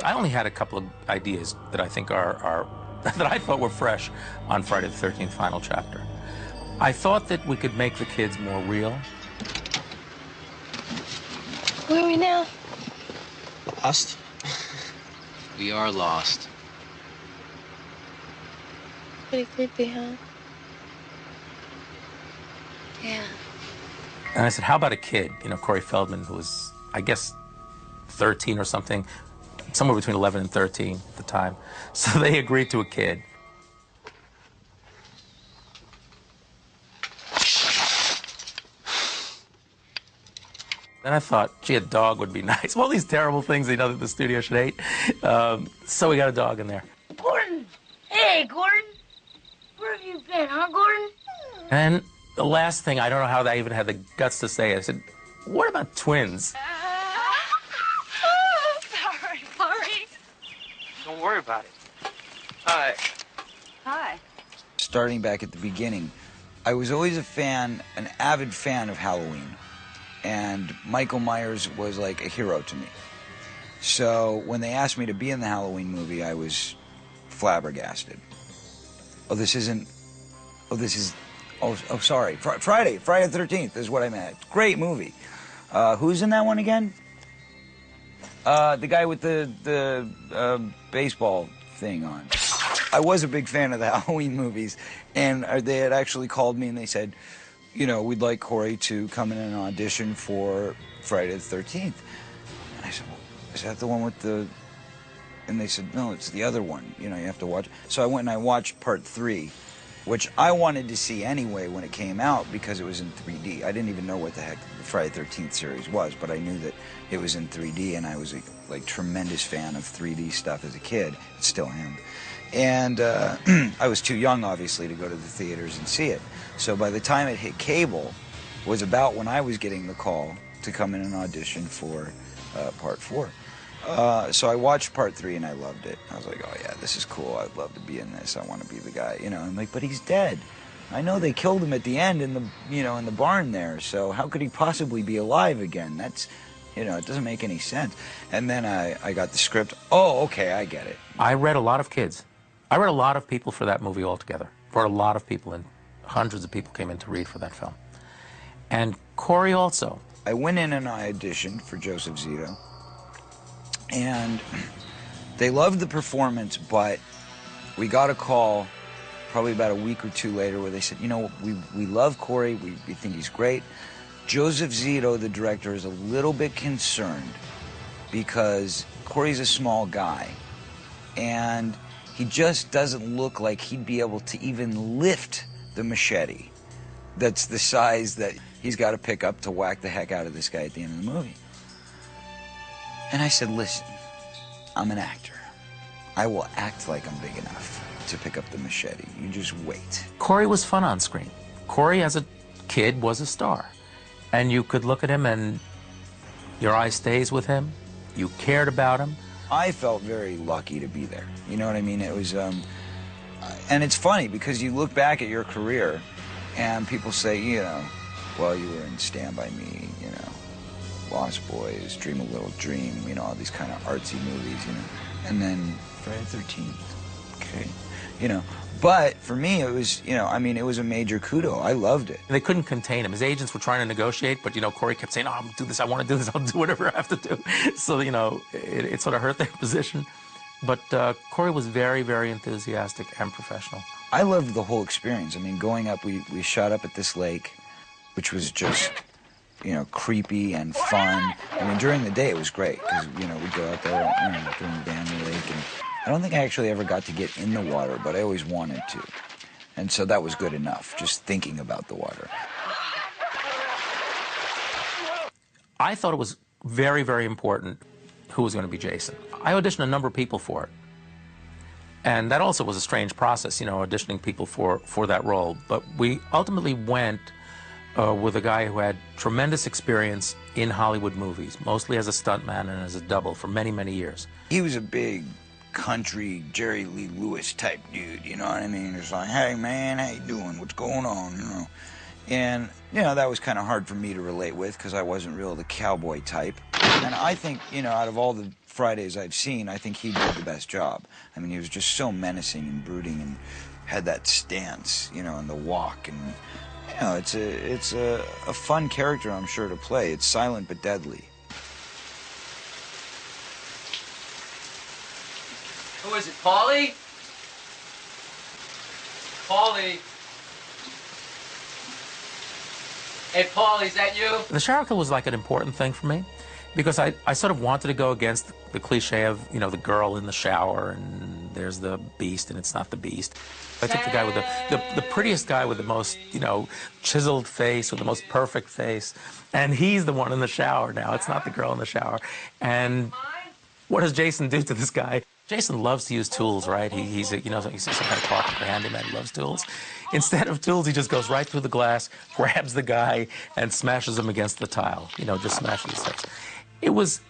I only had a couple of ideas that I think are that I thought were fresh on Friday the 13th final chapter. I thought that we could make the kids more real. Where are we now? Lost. We are lost. Pretty creepy, huh? Yeah. And I said, how about a kid? You know, Corey Feldman, who was, I guess, 13 or something, somewhere between 11 and 13 at the time. So they agreed to a kid. Then I thought, gee, a dog would be nice. All these terrible things, you know, that the studio should hate. So we got a dog in there. Gordon! Hey, Gordon! Where have you been, huh, Gordon? And the last thing, I don't know how they even had the guts to say it. I said, what about twins? Sorry. Don't worry about it. Hi. Hi. Starting back at the beginning, I was always a fan, an avid fan of Halloween. And Michael Myers was like a hero to me. So when they asked me to be in the Halloween movie, I was flabbergasted. Oh, sorry. Friday the 13th is what I meant. Great movie. Who's in that one again? The guy with the baseball thing on. I was a big fan of the Halloween movies, and they had actually called me and they said, you know, we'd like Corey to come in and audition for Friday the 13th. And I said, well, is that the one with the... And they said, no, it's the other one. You know, you have to watch. So I went and I watched part 3, which I wanted to see anyway when it came out because it was in 3D. I didn't even know what the heck the Friday the 13th series was, but I knew that it was in 3D, and I was a tremendous fan of 3D stuff as a kid. Still am. And I was too young, obviously, to go to the theaters and see it. So by the time it hit cable, was about when I was getting the call to come in and audition for part 4. So I watched part 3 and I loved it. I was like, oh yeah, this is cool. I'd love to be in this. I want to be the guy. You know, I'm like, but he's dead. I know they killed him at the end in the, you know, in the barn there. So how could he possibly be alive again? That's, you know, it doesn't make any sense. And then I got the script. Oh, okay, I get it. I read a lot of kids. I read a lot of people for that movie altogether. Brought a lot of people in. Hundreds of people came in to read for that film. And Corey also. I went in and I auditioned for Joseph Zito. And they loved the performance, but we got a call probably about a week or 2 later where they said, you know, we love Corey, we think he's great. Joseph Zito, the director, is a little bit concerned because Corey's a small guy, and he just doesn't look like he'd be able to even lift the machete that's the size that he's got to pick up to whack the heck out of this guy at the end of the movie. And I said, listen, I'm an actor. I will act like I'm big enough to pick up the machete. You just wait. Corey was fun on screen. Corey, as a kid, was a star. And you could look at him and your eye stays with him. You cared about him. I felt very lucky to be there. You know what I mean? It was, and it's funny because you look back at your career and people say, you know, well, you were in Stand By Me, you know, Lost Boys, Dream a Little Dream, you know, all these kind of artsy movies, you know. And then Friday the 13th, okay, you know. But for me, it was, you know, I mean, it was a major kudo. I loved it. They couldn't contain him. His agents were trying to negotiate, but, you know, Corey kept saying, oh, I'll do this, I want to do this, I'll do whatever I have to do. So, you know, it sort of hurt their position. But Corey was very, very enthusiastic and professional. I loved the whole experience. I mean, going up, we shot up at this lake, which was just, you know, creepy and fun. I mean, during the day, it was great, because, you know, we'd go out there, you know, during the day on the lake, and I don't think I actually ever got to get in the water, but I always wanted to. And so that was good enough, just thinking about the water. I thought it was very, very important who was going to be Jason. I auditioned a number of people for it. And that also was a strange process, you know, auditioning people for that role. But we ultimately went with a guy who had tremendous experience in Hollywood movies, mostly as a stuntman and as a double for many, many years. He was a big country Jerry Lee Lewis type dude, you know what I mean? It's like, hey man, how you doing? What's going on? You know, and you know that was kind of hard for me to relate with because I wasn't real the cowboy type. And I think, you know, out of all the Fridays I've seen, I think he did the best job. I mean, he was just so menacing and brooding and had that stance, you know, and the walk, and you know, it's a fun character, I'm sure, to play. It's silent but deadly. Who is it, Paulie? Paulie. Hey, Paulie, is that you? The shower kill was like an important thing for me because I sort of wanted to go against the cliche of, you know, the girl in the shower and there's the beast and it's not the beast. I took the guy with the prettiest guy with the most, you know, chiseled face, with the most perfect face, and he's the one in the shower now. It's not the girl in the shower. And what does Jason do to this guy? Jason loves to use tools, right? He's some kind of carpenter handyman. He loves tools. Instead of tools, he just goes right through the glass, grabs the guy, and smashes him against the tile. You know, just smashes his face. It was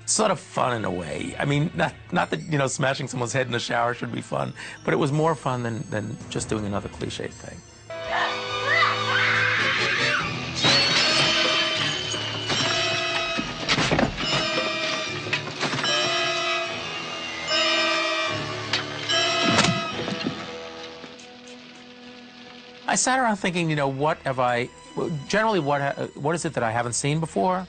sort of fun in a way. I mean, not that, you know, smashing someone's head in the shower should be fun, but it was more fun than just doing another cliche thing. I sat around thinking, you know, what is it that I haven't seen before?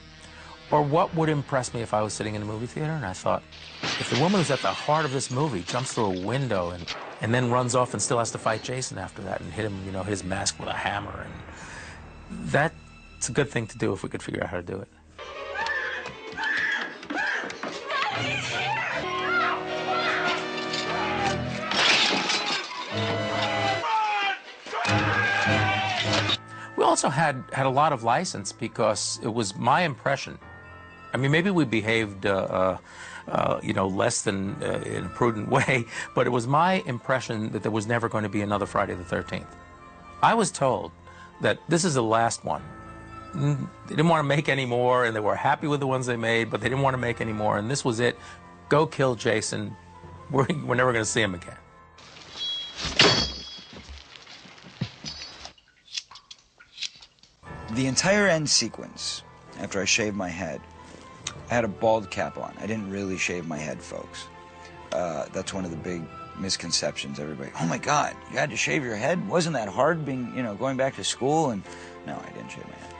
Or what would impress me if I was sitting in a movie theater? And I thought, if the woman who's at the heart of this movie jumps through a window and then runs off and still has to fight Jason after that and hit him, you know, hit his mask with a hammer, and that's a good thing to do if we could figure out how to do it. We also had a lot of license because it was my impression. I mean, maybe we behaved, you know, less than in a prudent way, but it was my impression that there was never going to be another Friday the 13th. I was told that this is the last one. They didn't want to make any more, and they were happy with the ones they made, but they didn't want to make any more, and this was it. Go kill Jason. We're never going to see him again. The entire end sequence, after I shaved my head, I had a bald cap on. I didn't really shave my head, folks. That's one of the big misconceptions. Everybody, oh my God, you had to shave your head? Wasn't that hard being, you know, going back to school? And no, I didn't shave my head.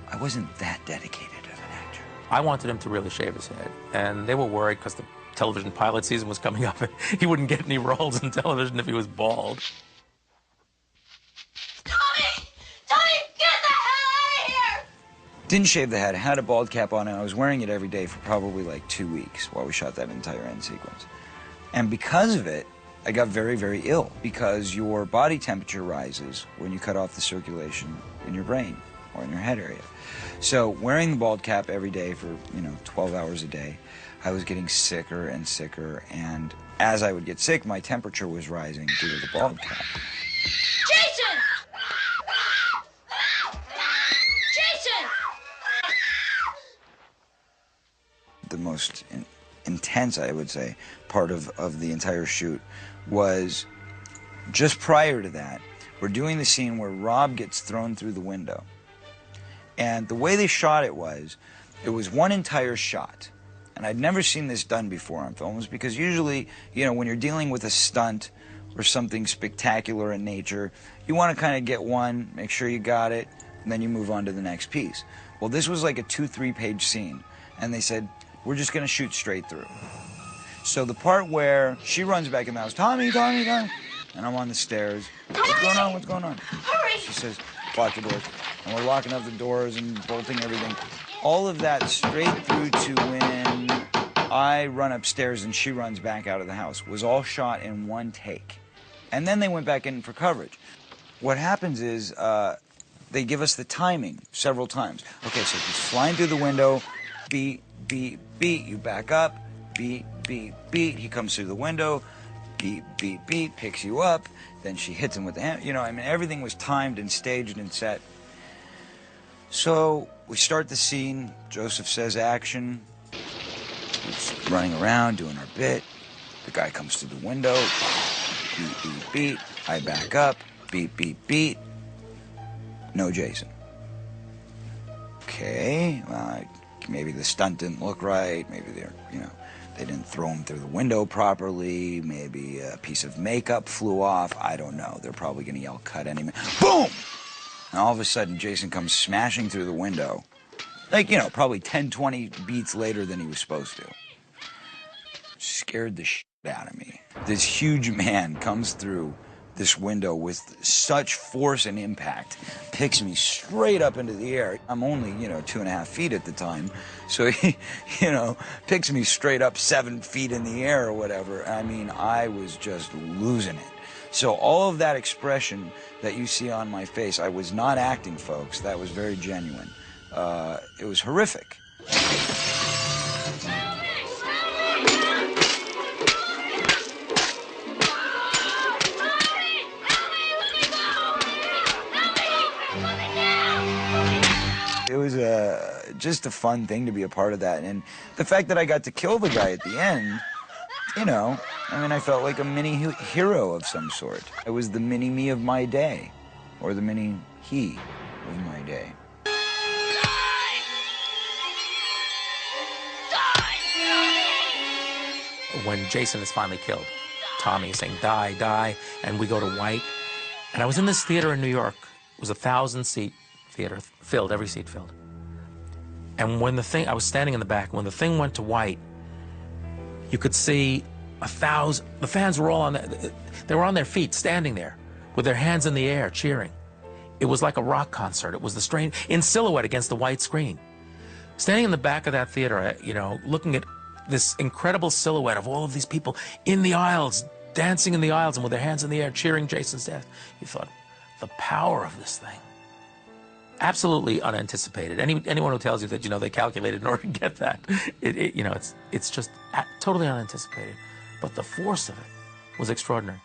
I wasn't that dedicated as an actor. I wanted him to really shave his head, and they were worried because the television pilot season was coming up. He wouldn't get any roles in television if he was bald. Didn't shave the head, had a bald cap on, and I was wearing it every day for probably like 2 weeks while we shot that entire end sequence. And because of it, I got very, very ill, because your body temperature rises when you cut off the circulation in your brain or in your head area. So wearing the bald cap every day for, you know, 12 hours a day, I was getting sicker and sicker, and as I would get sick, my temperature was rising due to the bald cap. Jason! Jason! The most intense, I would say, part of the entire shoot was just prior to that. We're doing the scene where Rob gets thrown through the window. And the way they shot it was one entire shot. And I'd never seen this done before on films, because usually, you know, when you're dealing with a stunt or something spectacular in nature, you want to kind of get one, make sure you got it, and then you move on to the next piece. Well, this was like a 2-3 page scene. And they said, we're just going to shoot straight through. So the part where she runs back in the house, Tommy, Tommy, Tommy, and I'm on the stairs. What's going on? What's going on? Hurry! She says, lock the doors. And we're locking up the doors and bolting everything. All of that straight through to when I run upstairs and she runs back out of the house was all shot in one take. And then they went back in for coverage. What happens is they give us the timing several times. Okay, so he's flying through the window, beat, beat, beat, you back up, beat, beat, beat, he comes through the window, beat, beat, beat, picks you up, then she hits him with the hand. You know, I mean, everything was timed and staged and set. So we start the scene, Joseph says action, we're running around doing our bit, the guy comes through the window, beat, beat, beat, I back up, beat, beat, beat, no Jason. Okay, well, I maybe the stunt didn't look right, maybe they didn't throw him through the window properly, maybe a piece of makeup flew off, I don't know. They're probably gonna yell, cut any minute. Boom! And all of a sudden, Jason comes smashing through the window, like, probably 10, 20 beats later than he was supposed to. Scared the shit out of me. This huge man comes through this window with such force and impact, picks me straight up into the air. I'm only, 2.5 feet at the time, so he, picks me straight up 7 feet in the air or whatever. I mean, I was just losing it. So all of that expression that you see on my face, I was not acting, folks. That was very genuine. It was horrific. It was just a fun thing to be a part of that. And the fact that I got to kill the guy at the end, I felt like a mini hero of some sort. I was the mini me of my day, or the mini he of my day. When Jason is finally killed, Tommy is saying, die, die, and we go to white. And I was in this theater in New York. It was a 1,000-seat theater, filled, every seat filled. And when I was standing in the back, when the thing went to white, you could see 1,000, the fans were all they were on their feet, standing there, with their hands in the air, cheering. It was like a rock concert. It was the strain, in silhouette against the white screen. Standing in the back of that theater, looking at this incredible silhouette of all of these people in the aisles, dancing in the aisles and with their hands in the air, cheering Jason's death, you thought, the power of this thing. Absolutely unanticipated. Anyone who tells you that, they calculated in order to get that, it's just totally unanticipated. But the force of it was extraordinary.